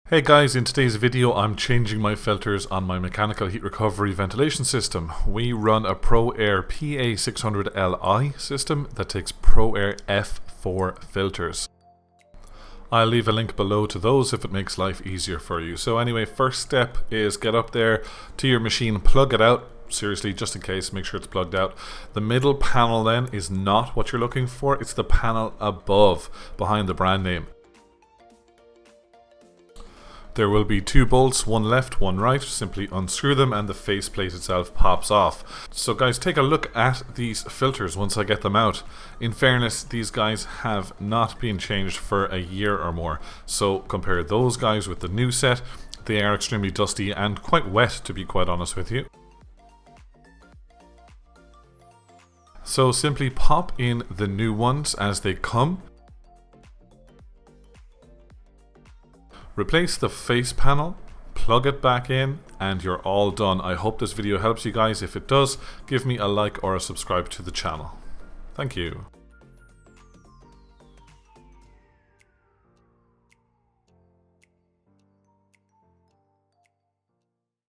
Hey guys, in today's video I'm changing my filters on my mechanical heat recovery ventilation system. We run a ProAir PA600 LI system that takes ProAir F4 filters. I'll leave a link below to those if it makes life easier for you. So anyway, first step is get up there to your machine, plug it out. Seriously, just in case, make sure it's plugged out. The middle panel then is not what you're looking for, it's the panel above, behind the brand name. There will be two bolts, one left, one right. Simply unscrew them and the faceplate itself pops off. So guys, take a look at these filters once I get them out. In fairness, these guys have not been changed for a year or more. So compare those guys with the new set. They are extremely dusty and quite wet, to be quite honest with you. So simply pop in the new ones as they come. Replace the face panel, plug it back in, and you're all done. I hope this video helps you guys. If it does, give me a like or a subscribe to the channel. Thank you.